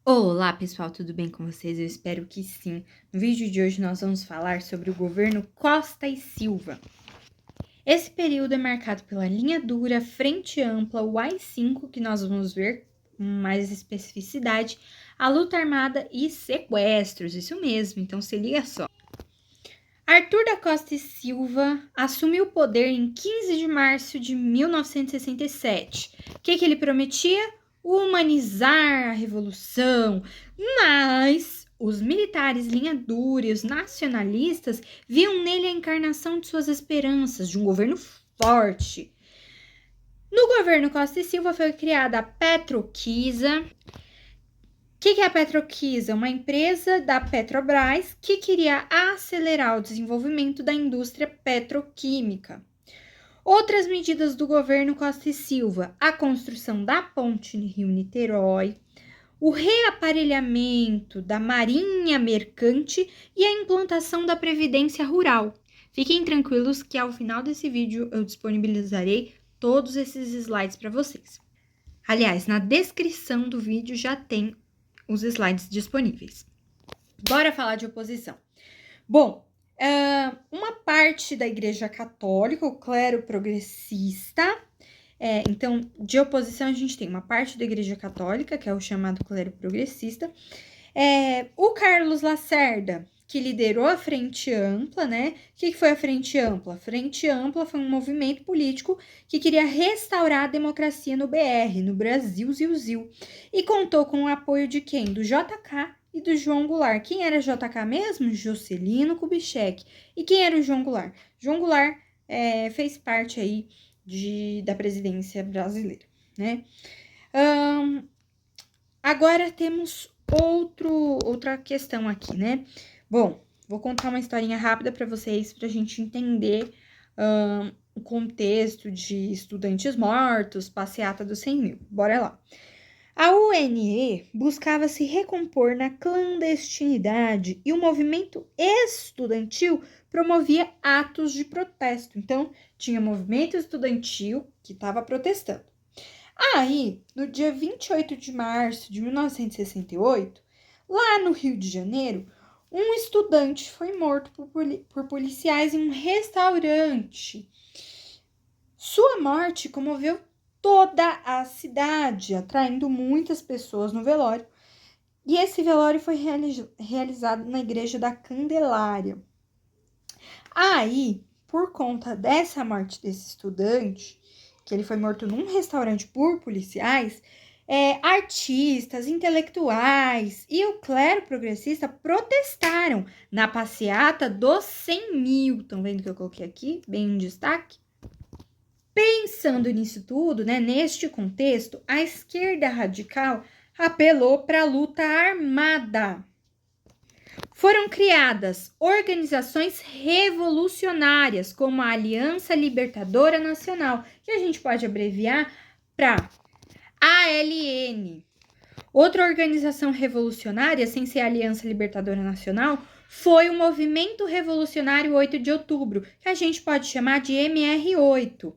Olá pessoal, tudo bem com vocês? Eu espero que sim. No vídeo de hoje nós vamos falar sobre o governo Costa e Silva. Esse período é marcado pela linha dura, frente ampla, o AI-5, que nós vamos ver com mais especificidade, a luta armada e sequestros, isso mesmo, então se liga só. Arthur da Costa e Silva assumiu o poder em 15 de março de 1967. O que ele prometia? Humanizar a revolução, mas os militares linha dura e os nacionalistas viam nele a encarnação de suas esperanças de um governo forte. No governo Costa e Silva foi criada a Petroquisa. O que é a Petroquisa? Uma empresa da Petrobras que queria acelerar o desenvolvimento da indústria petroquímica. Outras medidas do governo Costa e Silva: a construção da ponte Rio-Niterói, o reaparelhamento da marinha mercante e a implantação da previdência rural. Fiquem tranquilos que ao final desse vídeo eu disponibilizarei todos esses slides para vocês. Aliás, na descrição do vídeo já tem os slides disponíveis. Bora falar de oposição. Bom, uma parte da Igreja Católica, o clero progressista, então, de oposição a gente tem uma parte da Igreja Católica, que é o chamado clero progressista, o Carlos Lacerda, que liderou a Frente Ampla, né? O que foi a Frente Ampla? A Frente Ampla foi um movimento político que queria restaurar a democracia no BR, no Brasil, Zil, e contou com o apoio de quem? Do JK e do João Goulart. Quem era JK mesmo? Juscelino Kubitschek. E quem era o João Goulart? João Goulart fez parte aí da presidência brasileira, né? Agora temos outra questão aqui, né? Bom, vou contar uma historinha rápida para vocês, para a gente entender o contexto de estudantes mortos, passeata dos 100 mil. Bora lá. A UNE buscava se recompor na clandestinidade e o movimento estudantil promovia atos de protesto. Então, tinha movimento estudantil que estava protestando. Aí, no dia 28 de março de 1968, lá no Rio de Janeiro, um estudante foi morto por policiais em um restaurante. Sua morte comoveu toda a cidade, atraindo muitas pessoas no velório. E esse velório foi realizado na Igreja da Candelária. Aí, por conta dessa morte desse estudante, que ele foi morto num restaurante por policiais, artistas, intelectuais e o clero progressista protestaram na passeata dos 100 mil. Estão vendo que eu coloquei aqui, bem em destaque? Pensando nisso tudo, né, neste contexto, a esquerda radical apelou para a luta armada. Foram criadas organizações revolucionárias, como a Aliança Libertadora Nacional, que a gente pode abreviar para ALN. Outra organização revolucionária, sem ser a Aliança Libertadora Nacional, foi o Movimento Revolucionário 8 de Outubro, que a gente pode chamar de MR8.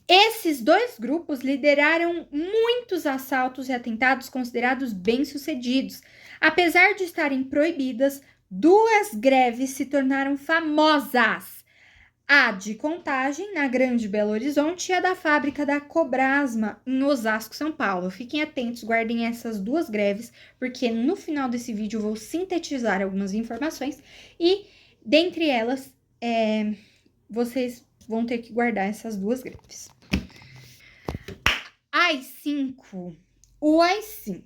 Esses dois grupos lideraram muitos assaltos e atentados considerados bem-sucedidos. Apesar de estarem proibidas, duas greves se tornaram famosas. A de Contagem, na Grande Belo Horizonte, e a da fábrica da Cobrasma, em Osasco, São Paulo. Fiquem atentos, guardem essas duas greves, porque no final desse vídeo eu vou sintetizar algumas informações e, dentre elas, vocês vão ter que guardar essas duas greves. AI-5. O AI-5.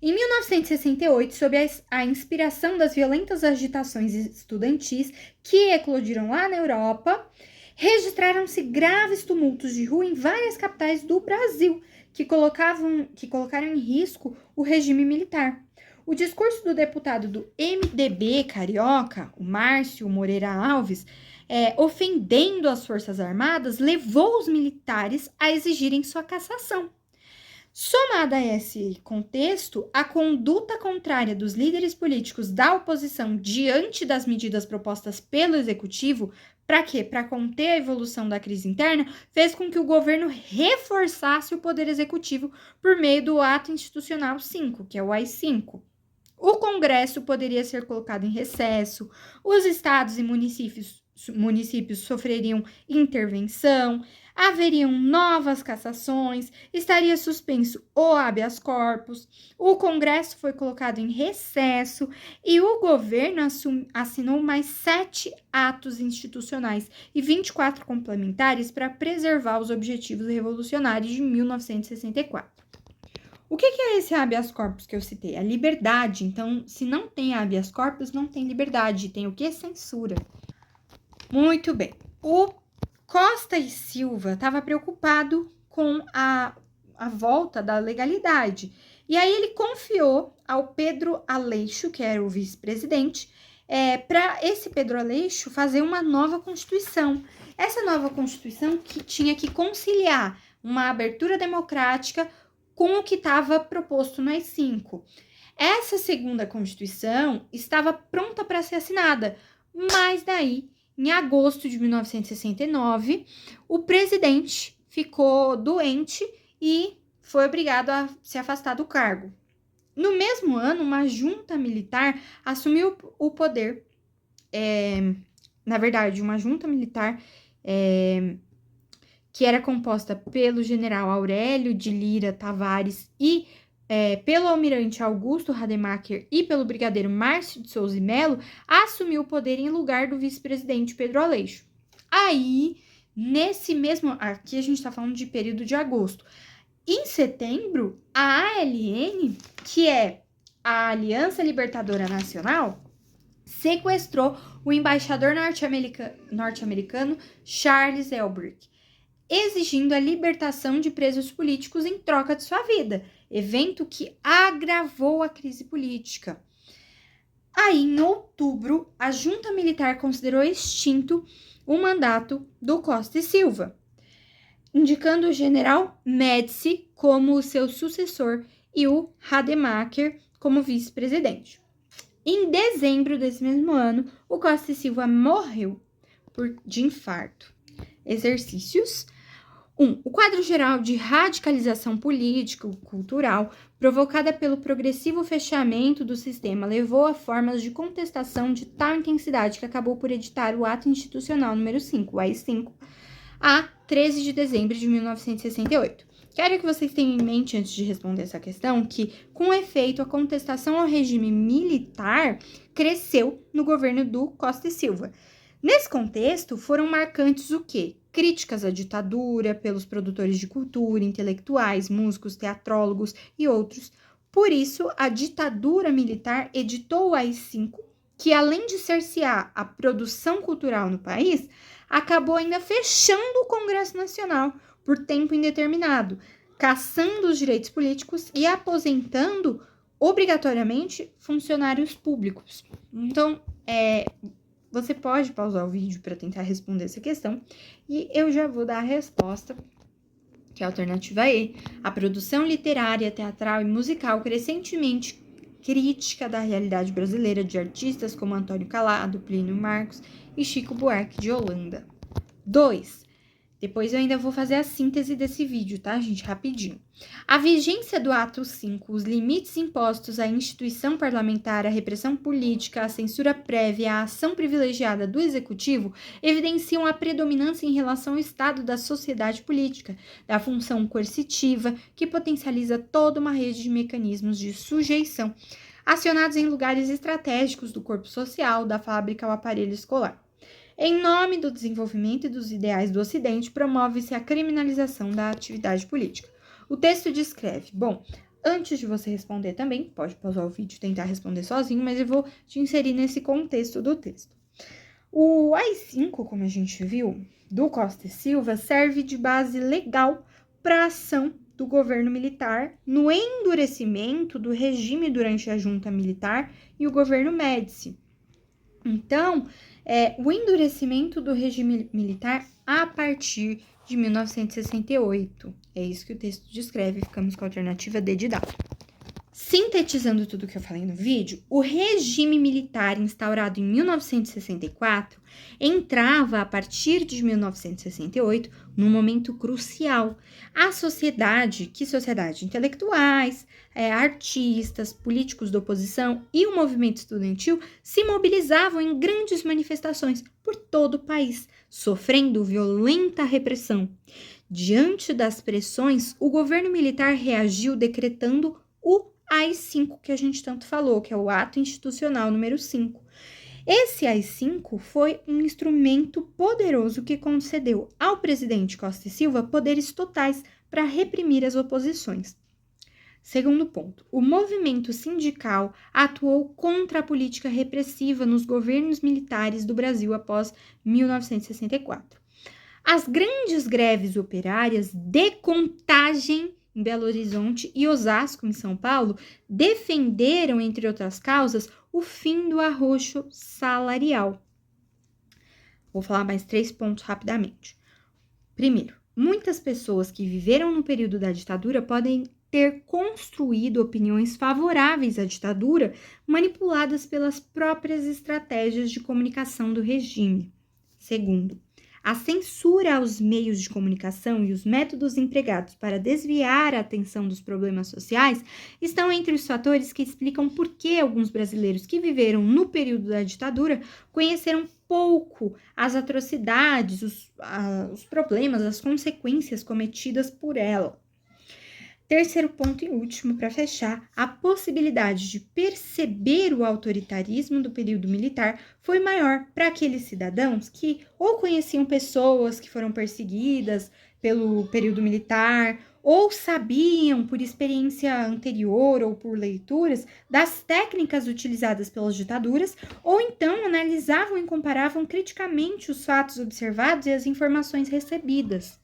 Em 1968, sob a inspiração das violentas agitações estudantis que eclodiram lá na Europa, registraram-se graves tumultos de rua em várias capitais do Brasil, que colocaram em risco o regime militar. O discurso do deputado do MDB carioca, o Márcio Moreira Alves, ofendendo as Forças Armadas, levou os militares a exigirem sua cassação. Somada a esse contexto, a conduta contrária dos líderes políticos da oposição diante das medidas propostas pelo Executivo Para quê? Para conter a evolução da crise interna, fez com que o governo reforçasse o poder executivo por meio do Ato Institucional 5, que é o AI-5. O Congresso poderia ser colocado em recesso, os estados e municípios sofreriam intervenção, haveriam novas cassações, estaria suspenso o habeas corpus, o Congresso foi colocado em recesso e o governo assinou mais 7 atos institucionais e 24 complementares para preservar os objetivos revolucionários de 1964. O que é esse habeas corpus que eu citei? A liberdade. Então, se não tem habeas corpus, não tem liberdade. Tem o que? Censura. Muito bem. O Costa e Silva estava preocupado com a volta da legalidade. E aí ele confiou ao Pedro Aleixo, que era o vice-presidente, para esse Pedro Aleixo fazer uma nova Constituição. Essa nova Constituição que tinha que conciliar uma abertura democrática com o que estava proposto no AI-5. Essa segunda Constituição estava pronta para ser assinada, mas daí, em agosto de 1969, o presidente ficou doente e foi obrigado a se afastar do cargo. No mesmo ano, uma junta militar assumiu o poder. Na verdade, uma junta militar que era composta pelo general Aurélio de Lira Tavares e pelo almirante Augusto Rademacher e pelo brigadeiro Márcio de Souza e Melo, assumiu o poder em lugar do vice-presidente Pedro Aleixo. Aí, nesse mesmo... Aqui a gente está falando de período de agosto. Em setembro, a ALN, que é a Aliança Libertadora Nacional, sequestrou o embaixador norte-americano Charles Elbrick, exigindo a libertação de presos políticos em troca de sua vida, evento que agravou a crise política. Aí, em outubro, a junta militar considerou extinto o mandato do Costa e Silva, indicando o general Médici como seu sucessor e o Rademacher como vice-presidente. Em dezembro desse mesmo ano, o Costa e Silva morreu de infarto. Exercícios. 1. O quadro geral de radicalização político-cultural provocada pelo progressivo fechamento do sistema levou a formas de contestação de tal intensidade que acabou por editar o Ato Institucional número 5, o AI-5, a 13 de dezembro de 1968. Quero que vocês tenham em mente, antes de responder essa questão, que, com efeito, a contestação ao regime militar cresceu no governo do Costa e Silva. Nesse contexto, foram marcantes o quê? Críticas à ditadura pelos produtores de cultura, intelectuais, músicos, teatrólogos e outros. Por isso, a ditadura militar editou o AI-5, que, além de cercear a produção cultural no país, acabou ainda fechando o Congresso Nacional por tempo indeterminado, cassando os direitos políticos e aposentando obrigatoriamente funcionários públicos. Então, você pode pausar o vídeo para tentar responder essa questão e eu já vou dar a resposta, que é a alternativa E. A produção literária, teatral e musical crescentemente crítica da realidade brasileira de artistas como Antônio Calado, Plínio Marcos e Chico Buarque de Holanda. 2. Depois eu ainda vou fazer a síntese desse vídeo, tá, gente? Rapidinho. A vigência do Ato 5, os limites impostos à instituição parlamentar, à repressão política, à censura prévia, à ação privilegiada do Executivo, evidenciam a predominância em relação ao estado da sociedade política, da função coercitiva, que potencializa toda uma rede de mecanismos de sujeição, acionados em lugares estratégicos do corpo social, da fábrica ao aparelho escolar. Em nome do desenvolvimento e dos ideais do Ocidente, promove-se a criminalização da atividade política. O texto descreve, antes de você responder também, pode pausar o vídeo e tentar responder sozinho, mas eu vou te inserir nesse contexto do texto. O AI-5, como a gente viu, do Costa e Silva, serve de base legal para a ação do governo militar no endurecimento do regime durante a junta militar e o governo Médici. Então, o endurecimento do regime militar a partir de 1968. É isso que o texto descreve, ficamos com a alternativa D de dado. Sintetizando tudo que eu falei no vídeo, o regime militar instaurado em 1964 entrava a partir de 1968 num momento crucial. A sociedade, que sociedade? Intelectuais, artistas, políticos da oposição e o movimento estudantil se mobilizavam em grandes manifestações por todo o país, sofrendo violenta repressão. Diante das pressões, o governo militar reagiu decretando o AI-5 que a gente tanto falou, que é o Ato Institucional número 5. Esse AI-5 foi um instrumento poderoso que concedeu ao presidente Costa e Silva poderes totais para reprimir as oposições. Segundo ponto, o movimento sindical atuou contra a política repressiva nos governos militares do Brasil após 1964. As grandes greves operárias de Contagem em Belo Horizonte e Osasco, em São Paulo, defenderam, entre outras causas, o fim do arroxo salarial. Vou falar mais 3 pontos rapidamente. Primeiro, muitas pessoas que viveram no período da ditadura podem ter construído opiniões favoráveis à ditadura, manipuladas pelas próprias estratégias de comunicação do regime. Segundo, a censura aos meios de comunicação e os métodos empregados para desviar a atenção dos problemas sociais estão entre os fatores que explicam por que alguns brasileiros que viveram no período da ditadura conheceram pouco as atrocidades, os problemas, as consequências cometidas por ela. Terceiro ponto e último, para fechar, a possibilidade de perceber o autoritarismo do período militar foi maior para aqueles cidadãos que ou conheciam pessoas que foram perseguidas pelo período militar, ou sabiam por experiência anterior ou por leituras das técnicas utilizadas pelas ditaduras, ou então analisavam e comparavam criticamente os fatos observados e as informações recebidas.